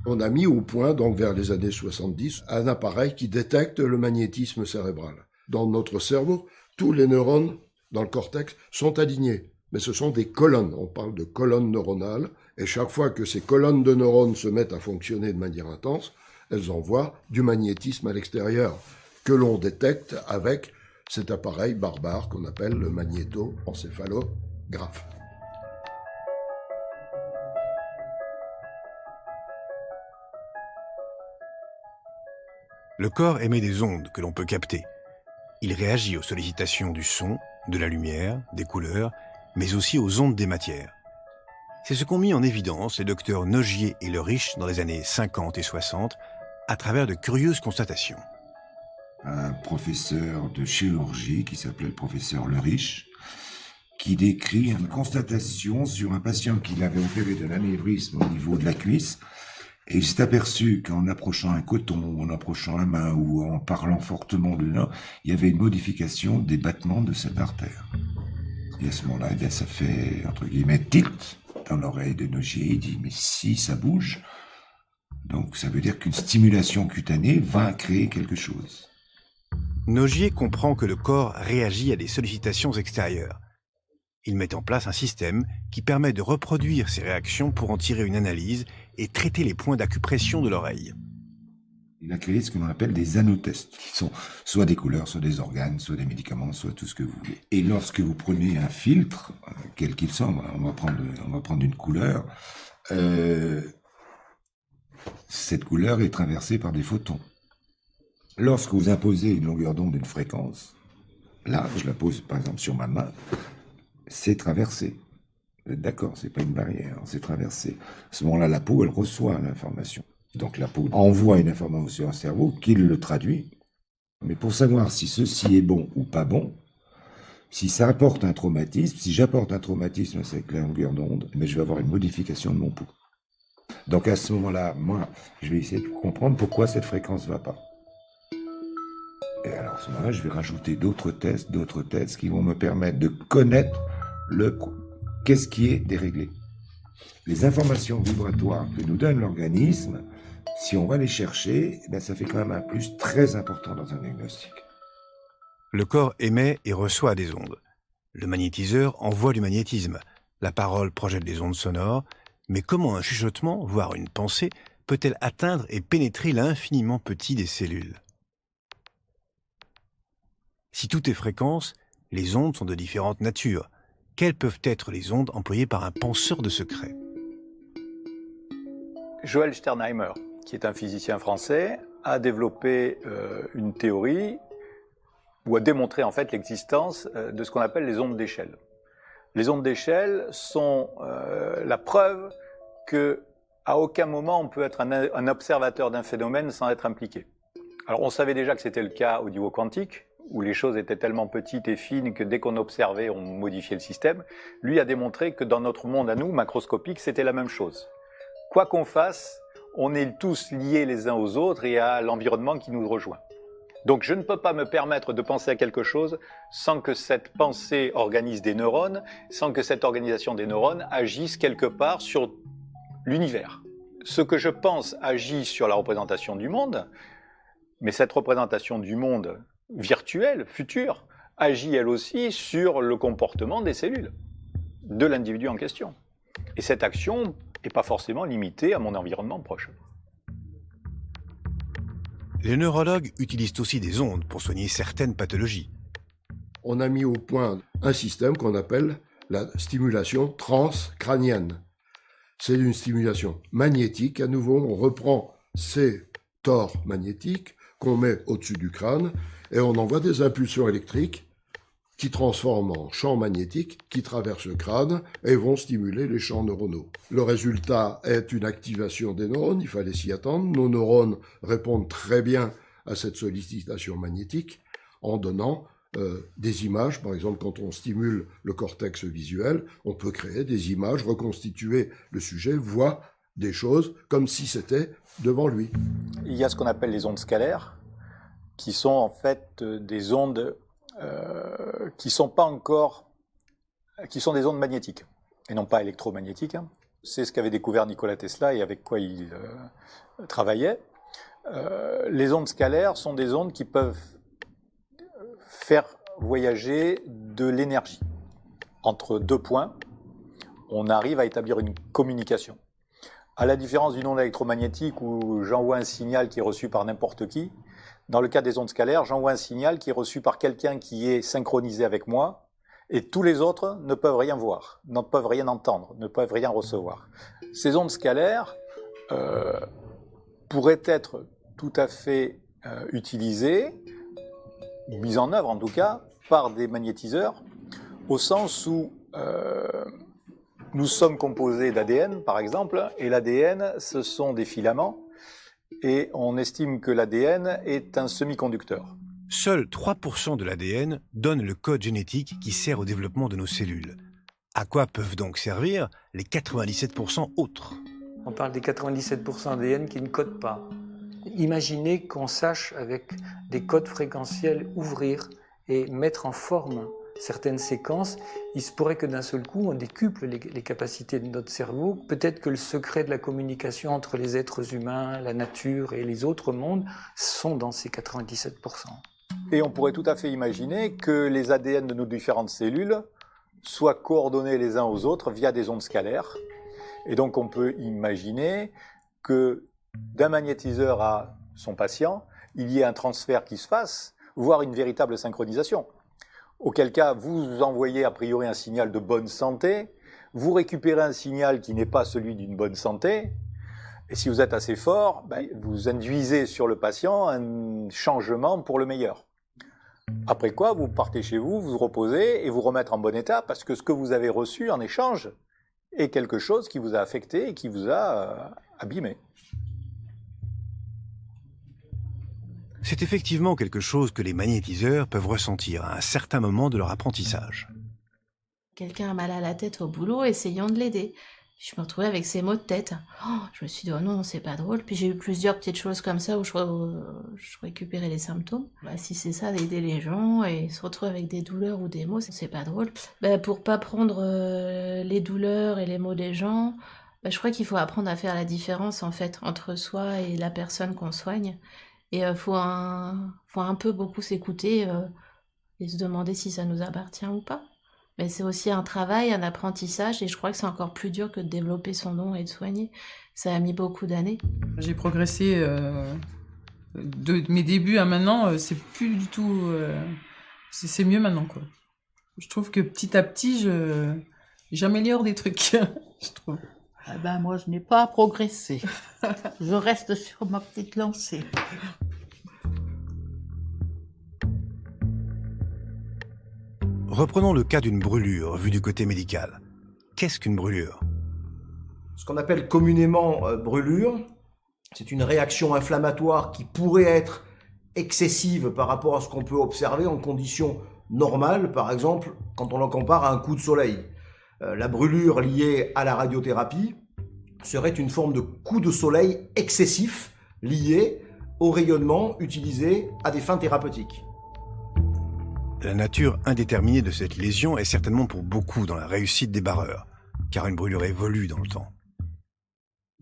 On a mis au point, donc vers les années 70, un appareil qui détecte le magnétisme cérébral. Dans notre cerveau, tous les neurones dans le cortex sont alignés, mais ce sont des colonnes, on parle de colonnes neuronales, et chaque fois que ces colonnes de neurones se mettent à fonctionner de manière intense, elles envoient du magnétisme à l'extérieur, que l'on détecte avec cet appareil barbare qu'on appelle le magnétoencéphalographe. Le corps émet des ondes que l'on peut capter. Il réagit aux sollicitations du son, de la lumière, des couleurs, mais aussi aux ondes des matières. C'est ce qu'ont mis en évidence les docteurs Nogier et Le Riche dans les années 50 et 60, à travers de curieuses constatations. Un professeur de chirurgie qui s'appelait le professeur Le Riche, qui décrit une constatation sur un patient qui avait opéré de l'anévrisme au niveau de la cuisse, et il s'est aperçu qu'en approchant un coton, en approchant la main ou en parlant fortement dedans, il y avait une modification des battements de cette artère. Et à ce moment-là, eh bien, ça fait, entre guillemets, tilt dans l'oreille de Nogier. Il dit, mais si ça bouge, donc ça veut dire qu'une stimulation cutanée va créer quelque chose. Nogier comprend que le corps réagit à des sollicitations extérieures. Il met en place un système qui permet de reproduire ces réactions pour en tirer une analyse et traiter les points d'acupression de l'oreille. Il a créé ce que l'on appelle des anotests, qui sont soit des couleurs, soit des organes, soit des médicaments, soit tout ce que vous voulez. Et lorsque vous prenez un filtre, quel qu'il soit, on va prendre une couleur, cette couleur est traversée par des photons. Lorsque vous imposez une longueur d'onde d'une fréquence, là, je la pose par exemple sur ma main, c'est traversé. Vous êtes d'accord, c'est pas une barrière, c'est traversé. À ce moment-là, la peau, elle reçoit l'information. Donc la peau envoie une information au cerveau qui le traduit Mais pour savoir si ceci est bon ou pas bon, si ça apporte un traumatisme, si j'apporte un traumatisme à cette longueur d'onde, je vais avoir une modification de mon pouls. Donc à ce moment-là, moi, je vais essayer de comprendre pourquoi cette fréquence ne va pas. Et alors à ce moment-là, je vais rajouter d'autres tests qui vont me permettre de connaître qu'est-ce qui est déréglé. Les informations vibratoires que nous donne l'organisme, si on va les chercher, ça fait quand même un plus très important dans un diagnostic. Le corps émet et reçoit des ondes. Le magnétiseur envoie du magnétisme. La parole projette des ondes sonores. Mais comment un chuchotement, voire une pensée, peut-elle atteindre et pénétrer l'infiniment petit des cellules? Si tout est fréquence, les ondes sont de différentes natures. Quelles peuvent être les ondes employées par un penseur de secret? Joël Sternheimer, qui est un physicien français, a développé une théorie ou a démontré en fait l'existence de ce qu'on appelle les ondes d'échelle. Les ondes d'échelle sont la preuve qu'à aucun moment on peut être un observateur d'un phénomène sans être impliqué. Alors on savait déjà que c'était le cas au niveau quantique, où les choses étaient tellement petites et fines que dès qu'on observait, on modifiait le système. Lui a démontré que dans notre monde à nous, macroscopique, c'était la même chose. Quoi qu'on fasse, on est tous liés les uns aux autres et à l'environnement qui nous rejoint. Donc je ne peux pas me permettre de penser à quelque chose sans que cette pensée organise des neurones, sans que cette organisation des neurones agisse quelque part sur l'univers. Ce que je pense agit sur la représentation du monde, mais cette représentation du monde virtuel, futur, agit elle aussi sur le comportement des cellules de l'individu en question. Et cette action n'est pas forcément limitée à mon environnement proche. Les neurologues utilisent aussi des ondes pour soigner certaines pathologies. On a mis au point un système qu'on appelle la stimulation transcrânienne. C'est une stimulation magnétique. À nouveau, on reprend ces tores magnétiques qu'on met au-dessus du crâne et on envoie des impulsions électriques qui transforment en champs magnétiques qui traversent le crâne et vont stimuler les champs neuronaux. Le résultat est une activation des neurones, il fallait s'y attendre. Nos neurones répondent très bien à cette sollicitation magnétique en donnant des images. Par exemple, quand on stimule le cortex visuel, on peut créer des images, reconstituer le sujet, voit des choses comme si c'était devant lui. Il y a ce qu'on appelle les ondes scalaires, qui sont en fait des ondes qui sont des ondes magnétiques et non pas électromagnétiques. C'est ce qu'avait découvert Nikola Tesla et avec quoi il travaillait. Les ondes scalaires sont des ondes qui peuvent faire voyager de l'énergie. Entre deux points, on arrive à établir une communication. À la différence d'une onde électromagnétique où j'envoie un signal qui est reçu par n'importe qui, dans le cas des ondes scalaires, j'envoie un signal qui est reçu par quelqu'un qui est synchronisé avec moi et tous les autres ne peuvent rien voir, ne peuvent rien entendre, ne peuvent rien recevoir. Ces ondes scalaires pourraient être tout à fait utilisées, mises en œuvre en tout cas, par des magnétiseurs, au sens où nous sommes composés d'ADN par exemple, et l'ADN ce sont des filaments, et on estime que l'ADN est un semi-conducteur. Seuls 3% de l'ADN donne le code génétique qui sert au développement de nos cellules. À quoi peuvent donc servir les 97% autres? On parle des 97% ADN qui ne codent pas. Imaginez qu'on sache avec des codes fréquentiels ouvrir et mettre en forme certaines séquences, il se pourrait que d'un seul coup on décuple les capacités de notre cerveau. Peut-être que le secret de la communication entre les êtres humains, la nature et les autres mondes sont dans ces 97%. Et on pourrait tout à fait imaginer que les ADN de nos différentes cellules soient coordonnés les uns aux autres via des ondes scalaires. Et donc on peut imaginer que d'un magnétiseur à son patient, il y ait un transfert qui se fasse, voire une véritable synchronisation. Auquel cas, vous envoyez a priori un signal de bonne santé, vous récupérez un signal qui n'est pas celui d'une bonne santé, et si vous êtes assez fort, vous induisez sur le patient un changement pour le meilleur. Après quoi, vous partez chez vous, vous reposez et vous remettre en bon état, parce que ce que vous avez reçu en échange est quelque chose qui vous a affecté et qui vous a abîmé. C'est effectivement quelque chose que les magnétiseurs peuvent ressentir à un certain moment de leur apprentissage. Quelqu'un a mal à la tête au boulot, essayons de l'aider. Je me retrouvais avec ces maux de tête. Oh, je me suis dit, oh non, c'est pas drôle. Puis j'ai eu plusieurs petites choses comme ça où je récupérais les symptômes. Bah, si c'est ça, d'aider les gens et se retrouver avec des douleurs ou des maux, c'est pas drôle. Bah, pour pas prendre les douleurs et les maux des gens, bah, je crois qu'il faut apprendre à faire la différence en fait entre soi et la personne qu'on soigne. Et faut un peu beaucoup s'écouter et se demander si ça nous appartient ou pas. Mais c'est aussi un travail, un apprentissage, et je crois que c'est encore plus dur que de développer son don et de soigner. Ça a mis beaucoup d'années. J'ai progressé de mes débuts à maintenant, c'est plus du tout... c'est mieux maintenant, quoi. Je trouve que petit à petit, j'améliore des trucs, je trouve. Ah ben, moi, je n'ai pas progressé. Je reste sur ma petite lancée. Reprenons le cas d'une brûlure, vue du côté médical. Qu'est-ce qu'une brûlure? Ce qu'on appelle communément brûlure, c'est une réaction inflammatoire qui pourrait être excessive par rapport à ce qu'on peut observer en conditions normales, par exemple quand on la compare à un coup de soleil. La brûlure liée à la radiothérapie serait une forme de coup de soleil excessif lié au rayonnement utilisé à des fins thérapeutiques. La nature indéterminée de cette lésion est certainement pour beaucoup dans la réussite des barreurs, car une brûlure évolue dans le temps.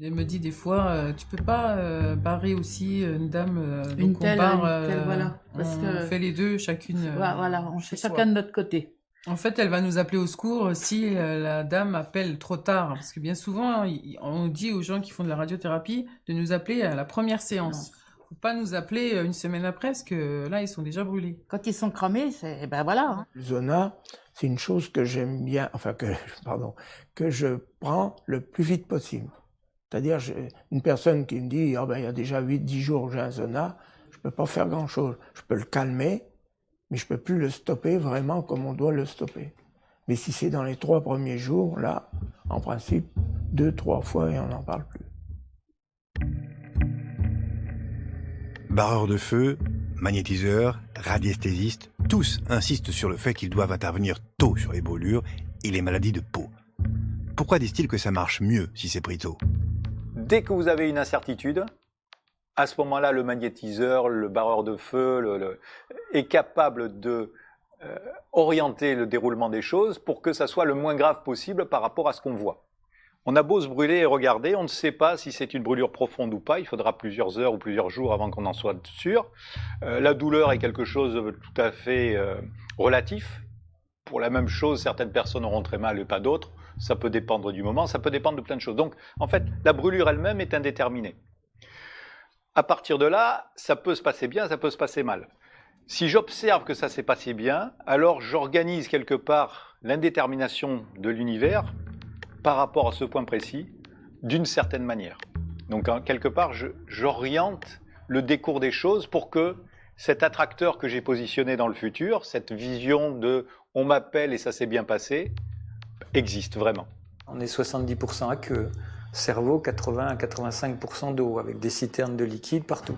Elle me dit des fois, tu peux pas barrer aussi une dame, Une donc telle, on part, une telle, voilà. Parce on que- fait les deux, chacune. Voilà, on fait chez chacun soi. de notre côté. En fait, elle va nous appeler au secours si la dame appelle trop tard. Parce que bien souvent, on dit aux gens qui font de la radiothérapie de nous appeler à la première séance. Faut pas nous appeler une semaine après, parce que là, ils sont déjà brûlés. Quand ils sont cramés, ben voilà. Hein. Le zona, c'est une chose que j'aime bien, que je prends le plus vite possible. C'est-à-dire, une personne qui me dit, il y a déjà 8-10 jours que j'ai un zona, je peux pas faire grand-chose. Je peux le calmer, mais je peux plus le stopper vraiment comme on doit le stopper. Mais si c'est dans les 3 premiers jours, là, en principe, 2-3 fois et on n'en parle plus. Barreurs de feu, magnétiseurs, radiesthésistes, tous insistent sur le fait qu'ils doivent intervenir tôt sur les brûlures et les maladies de peau. Pourquoi disent-ils que ça marche mieux si c'est pris tôt? Dès que vous avez une incertitude, à ce moment-là, le magnétiseur, le barreur de feu est capable de orienter le déroulement des choses pour que ça soit le moins grave possible par rapport à ce qu'on voit. On a beau se brûler et regarder, on ne sait pas si c'est une brûlure profonde ou pas. Il faudra plusieurs heures ou plusieurs jours avant qu'on en soit sûr. La douleur est quelque chose de tout à fait relatif. Pour la même chose, certaines personnes auront très mal et pas d'autres. Ça peut dépendre du moment, ça peut dépendre de plein de choses. Donc, en fait, la brûlure elle-même est indéterminée. À partir de là, ça peut se passer bien, ça peut se passer mal. Si j'observe que ça s'est passé bien, alors j'organise quelque part l'indétermination de l'univers par rapport à ce point précis, d'une certaine manière. Donc, quelque part, j'oriente le décours des choses pour que cet attracteur que j'ai positionné dans le futur, cette vision de « on m'appelle et ça s'est bien passé », existe vraiment. On est 70% à queue, cerveau 80 à 85% d'eau, avec des citernes de liquide partout.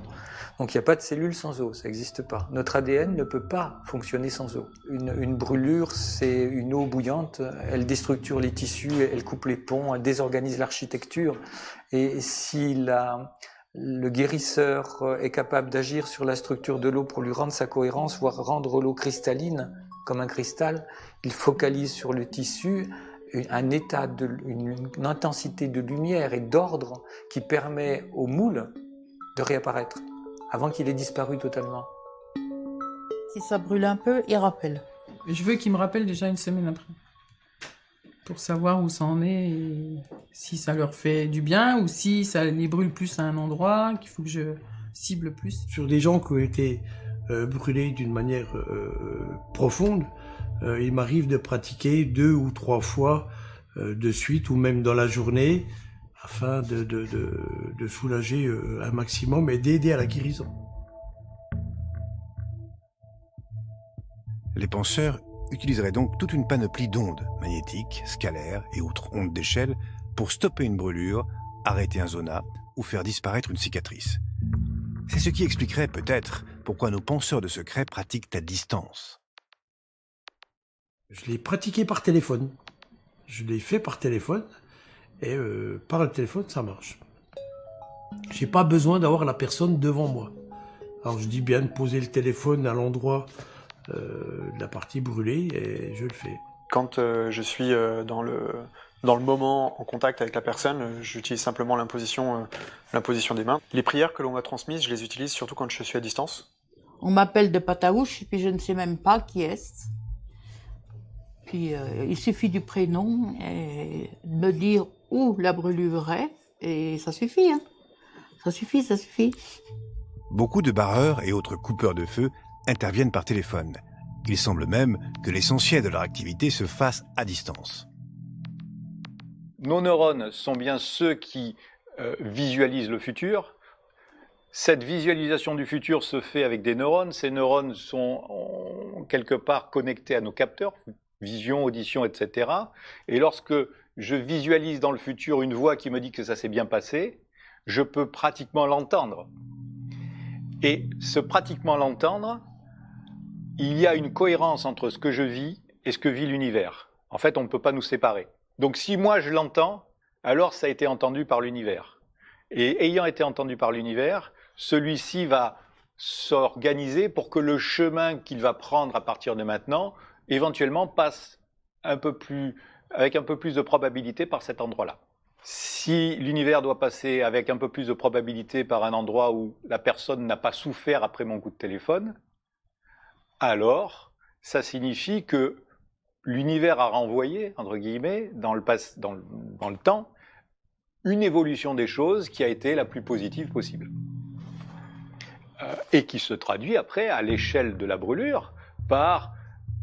Donc il n'y a pas de cellules sans eau, ça n'existe pas. Notre ADN ne peut pas fonctionner sans eau. Une brûlure, c'est une eau bouillante, elle déstructure les tissus, elle coupe les ponts, elle désorganise l'architecture. Et si le guérisseur est capable d'agir sur la structure de l'eau pour lui rendre sa cohérence, voire rendre l'eau cristalline, comme un cristal, il focalise sur le tissu un état, une intensité de lumière et d'ordre qui permet au moule de réapparaître avant qu'il ait disparu totalement. Si ça brûle un peu, il rappelle. Je veux qu'il me rappelle déjà une semaine après. Pour savoir où ça en est et si ça leur fait du bien ou si ça les brûle plus à un endroit, qu'il faut que je cible plus. Sur des gens qui ont été brûlés d'une manière profonde, il m'arrive de pratiquer 2 ou 3 fois de suite ou même dans la journée afin de soulager un maximum et d'aider à la guérison. Les penseurs utiliseraient donc toute une panoplie d'ondes magnétiques, scalaires et autres ondes d'échelle pour stopper une brûlure, arrêter un zona ou faire disparaître une cicatrice. C'est ce qui expliquerait peut-être pourquoi nos penseurs de secret pratiquent à distance. Je l'ai pratiqué par téléphone. Je l'ai fait par téléphone. Et par le téléphone, ça marche. J'ai pas besoin d'avoir la personne devant moi. Alors je dis bien de poser le téléphone à l'endroit de la partie brûlée et je le fais. Quand je suis dans le moment en contact avec la personne, j'utilise simplement l'imposition des mains. Les prières que l'on m'a transmises, je les utilise surtout quand je suis à distance. On m'appelle de Pataouche, et puis je ne sais même pas qui est-ce. Puis il suffit du prénom et de me dire où la brûlure est, et ça suffit. Hein. Ça suffit. Beaucoup de barreurs et autres coupeurs de feu interviennent par téléphone. Il semble même que l'essentiel de leur activité se fasse à distance. Nos neurones sont bien ceux qui visualisent le futur. Cette visualisation du futur se fait avec des neurones. Ces neurones sont quelque part connectés à nos capteurs, vision, audition, etc. Et lorsque je visualise dans le futur une voix qui me dit que ça s'est bien passé, je peux pratiquement l'entendre. Et ce pratiquement l'entendre, il y a une cohérence entre ce que je vis et ce que vit l'univers. En fait, on ne peut pas nous séparer. Donc si moi je l'entends, alors ça a été entendu par l'univers. Et ayant été entendu par l'univers, celui-ci va s'organiser pour que le chemin qu'il va prendre à partir de maintenant, éventuellement passe avec un peu plus de probabilité par cet endroit-là. Si l'univers doit passer avec un peu plus de probabilité par un endroit où la personne n'a pas souffert après mon coup de téléphone, alors ça signifie que l'univers a renvoyé, entre guillemets, dans le temps, une évolution des choses qui a été la plus positive possible. Et qui se traduit après à l'échelle de la brûlure par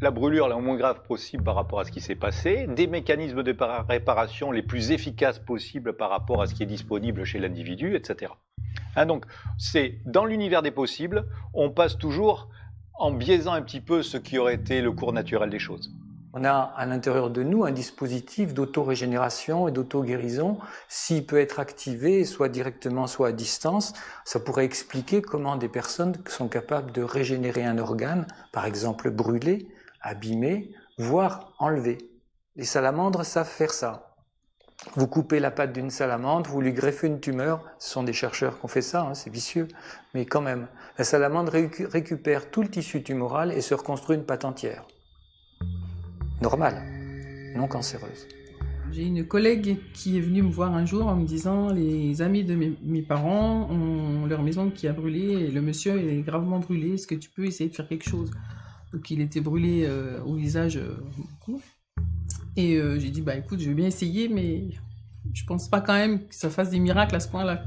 la brûlure la moins grave possible par rapport à ce qui s'est passé, des mécanismes de réparation les plus efficaces possibles par rapport à ce qui est disponible chez l'individu, etc. Hein, donc, c'est dans l'univers des possibles, on passe toujours en biaisant un petit peu ce qui aurait été le cours naturel des choses. On a à l'intérieur de nous un dispositif d'auto-régénération et d'auto-guérison. S'il peut être activé, soit directement, soit à distance, ça pourrait expliquer comment des personnes sont capables de régénérer un organe, par exemple brûlé, abîmé, voire enlevé. Les salamandres savent faire ça. Vous coupez la patte d'une salamandre, vous lui greffez une tumeur, ce sont des chercheurs qui ont fait ça, hein, c'est vicieux, mais quand même. La salamandre récupère tout le tissu tumoral et se reconstruit une patte entière. Normale, non cancéreuse. J'ai une collègue qui est venue me voir un jour en me disant les amis de mes parents ont leur maison qui a brûlé et le monsieur est gravement brûlé, est-ce que tu peux essayer de faire quelque chose? Donc il était brûlé au visage beaucoup. Et j'ai dit bah écoute, je vais bien essayer, mais je pense pas quand même que ça fasse des miracles à ce point-là.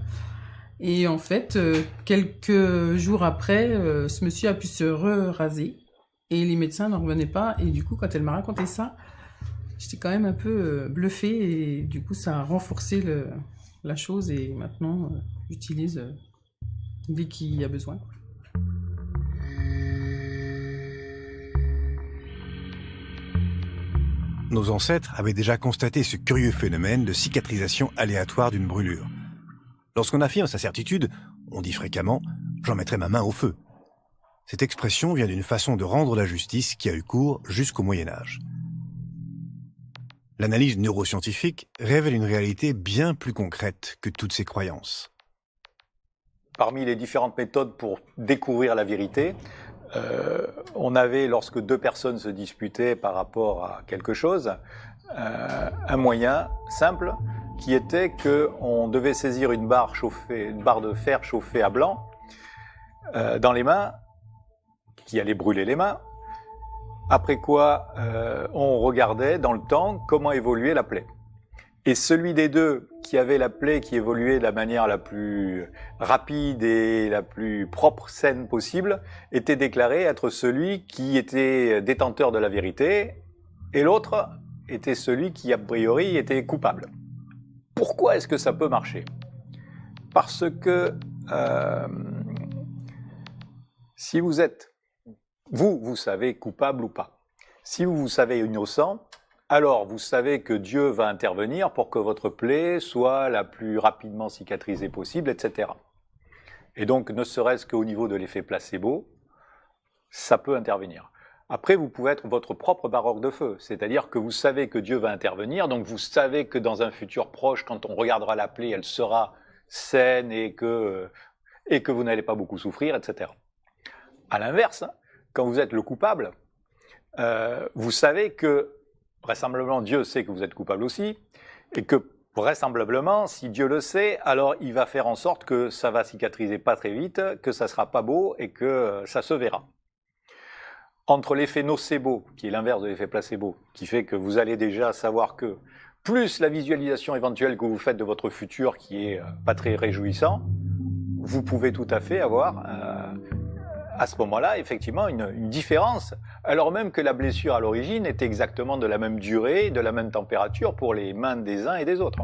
Et en fait, quelques jours après, ce monsieur a pu se raser et les médecins n'en revenaient pas. Et du coup, quand elle m'a raconté ça, j'étais quand même un peu bluffée et du coup, ça a renforcé la chose et maintenant, j'utilise dès qu'il y a besoin. Nos ancêtres avaient déjà constaté ce curieux phénomène de cicatrisation aléatoire d'une brûlure. Lorsqu'on affirme sa certitude, on dit fréquemment « j'en mettrai ma main au feu ». Cette expression vient d'une façon de rendre la justice qui a eu cours jusqu'au Moyen-Âge. L'analyse neuroscientifique révèle une réalité bien plus concrète que toutes ces croyances. Parmi les différentes méthodes pour découvrir la vérité, on avait, lorsque deux personnes se disputaient par rapport à quelque chose, un moyen simple qui était qu'on devait saisir une barre de fer chauffée à blanc dans les mains, qui allait brûler les mains, après quoi on regardait dans le temps comment évoluait la plaie. Et celui des deux qui avait la plaie qui évoluait de la manière la plus rapide et la plus propre, saine possible, était déclaré être celui qui était détenteur de la vérité, et l'autre était celui qui, a priori, était coupable. Pourquoi est-ce que ça peut marcher? Parce que si vous êtes, vous savez coupable ou pas. Si vous savez innocent, alors vous savez que Dieu va intervenir pour que votre plaie soit la plus rapidement cicatrisée possible, etc. Et donc, ne serait-ce qu'au niveau de l'effet placebo, ça peut intervenir. Après, vous pouvez être votre propre barreur de feu, c'est-à-dire que vous savez que Dieu va intervenir, donc vous savez que dans un futur proche, quand on regardera la plaie, elle sera saine et que vous n'allez pas beaucoup souffrir, etc. À l'inverse, quand vous êtes le coupable, vous savez que vraisemblablement Dieu sait que vous êtes coupable aussi, et que vraisemblablement, si Dieu le sait, alors il va faire en sorte que ça va cicatriser pas très vite, que ça sera pas beau et que ça se verra. Entre l'effet nocebo, qui est l'inverse de l'effet placebo, qui fait que vous allez déjà savoir que, plus la visualisation éventuelle que vous faites de votre futur qui est pas très réjouissant, vous pouvez tout à fait avoir à ce moment-là effectivement une différence, alors même que la blessure à l'origine est exactement de la même durée, de la même température pour les mains des uns et des autres.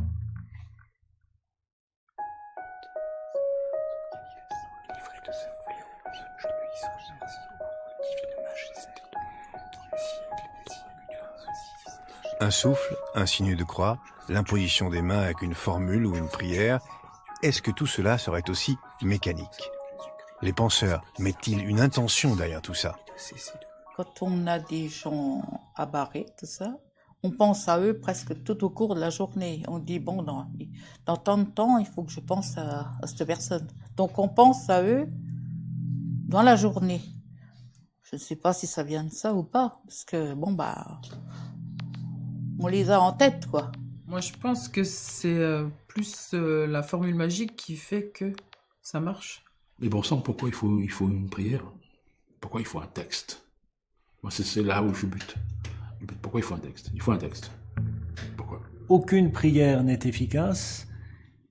Un souffle, un signe de croix, l'imposition des mains avec une formule ou une prière, est-ce que tout cela serait aussi mécanique? Les penseurs mettent-ils une intention derrière tout ça? Quand on a des gens à barrer, tout ça, on pense à eux presque tout au cours de la journée. On dit, bon, dans tant de temps, il faut que je pense à cette personne. Donc on pense à eux dans la journée. Je ne sais pas si ça vient de ça ou pas, parce que, bon, on les a en tête, quoi. Moi, je pense que c'est plus la formule magique qui fait que ça marche. Mais pour ça, pourquoi il faut une prière? Pourquoi il faut un texte? Moi, c'est là où je bute. Pourquoi il faut un texte? Il faut un texte. Pourquoi? Aucune prière n'est efficace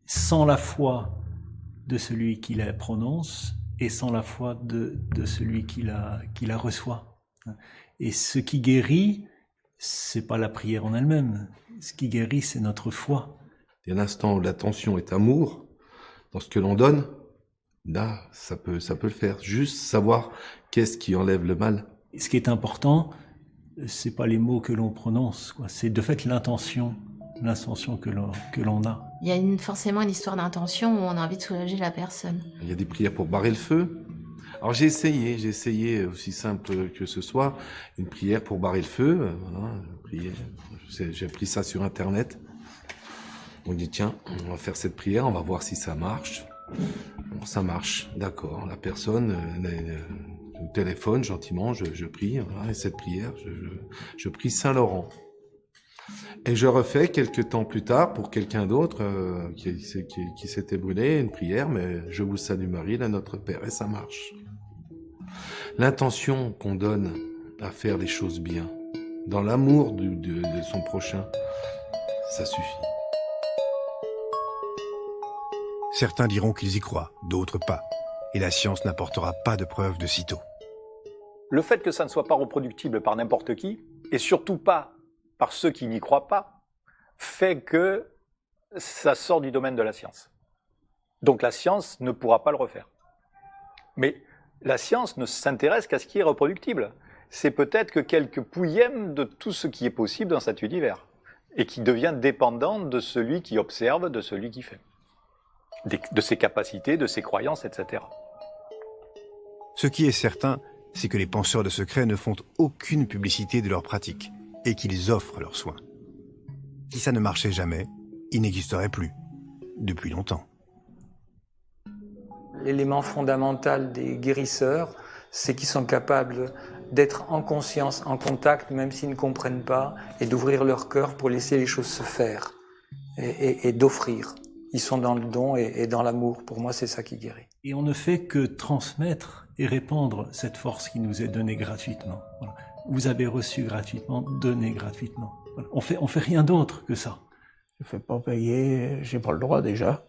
sans la foi de celui qui la prononce et sans la foi de celui qui la reçoit. Et ce qui guérit, c'est pas la prière en elle-même. Ce qui guérit, c'est notre foi. Dès l'instant où l'attention est amour, dans ce que l'on donne, là, ça peut le faire. Juste savoir qu'est-ce qui enlève le mal. Ce qui est important, c'est pas les mots que l'on prononce, quoi. C'est de fait l'intention que l'on a. Il y a forcément une histoire d'intention où on a envie de soulager la personne. Il y a des prières pour barrer le feu. Alors j'ai essayé, aussi simple que ce soit, une prière pour barrer le feu. Voilà, j'ai pris ça sur Internet. On dit tiens, on va faire cette prière, on va voir si ça marche. Bon, ça marche, d'accord. La personne au téléphone, gentiment, je prie, voilà, et cette prière, je prie Saint-Laurent. Et je refais quelques temps plus tard pour quelqu'un d'autre qui s'était brûlé, une prière, mais je vous salue Marie, la Notre Père, et ça marche. L'intention qu'on donne à faire les choses bien, dans l'amour de son prochain, ça suffit. Certains diront qu'ils y croient, d'autres pas. Et la science n'apportera pas de preuves de sitôt. Le fait que ça ne soit pas reproductible par n'importe qui, et surtout pas par ceux qui n'y croient pas, fait que ça sort du domaine de la science. Donc la science ne pourra pas le refaire. Mais la science ne s'intéresse qu'à ce qui est reproductible. C'est peut-être que quelques pouillèmes de tout ce qui est possible dans cet univers, et qui devient dépendant de celui qui observe, de celui qui fait. De ses capacités, de ses croyances, etc. Ce qui est certain, c'est que les penseurs de secret ne font aucune publicité de leurs pratiques et qu'ils offrent leurs soins. Si ça ne marchait jamais, ils n'existeraient plus, depuis longtemps. L'élément fondamental des guérisseurs, c'est qu'ils sont capables d'être en conscience, en contact, même s'ils ne comprennent pas, et d'ouvrir leur cœur pour laisser les choses se faire et d'offrir. Ils sont dans le don et dans l'amour. Pour moi, c'est ça qui guérit. Et on ne fait que transmettre et répandre cette force qui nous est donnée gratuitement. Voilà. Vous avez reçu gratuitement, donné gratuitement. Voilà. On fait rien d'autre que ça. Je ne fais pas payer, j'ai pas le droit déjà.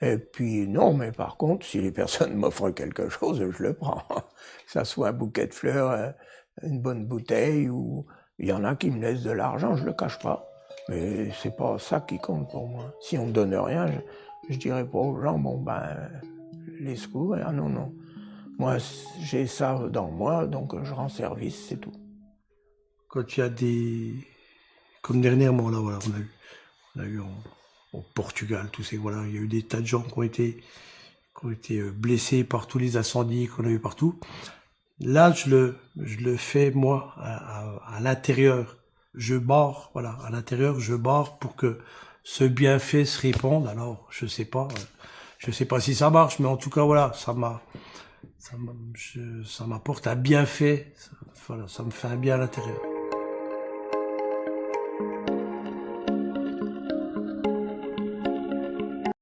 Et puis non, mais par contre, si les personnes m'offrent quelque chose, je le prends. Que ça soit un bouquet de fleurs, une bonne bouteille, ou il y en a qui me laissent de l'argent, je le cache pas. Mais c'est pas ça qui compte pour moi. Si on me donne rien, je dirais pas aux gens, bon les secours, ah non. Moi, j'ai ça dans moi, donc je rends service, c'est tout. Quand il y a comme dernièrement, là, voilà, on a eu au Portugal, il y a eu des tas de gens qui qui ont été blessés par tous les incendies qu'on a eu partout. Là, je le fais, moi, à l'intérieur. Je barre, voilà, à l'intérieur, je barre pour que ce bienfait se répande. Alors, je sais pas si ça marche, mais en tout cas, voilà, ça m'apporte un bienfait. Voilà, ça me fait un bien à l'intérieur.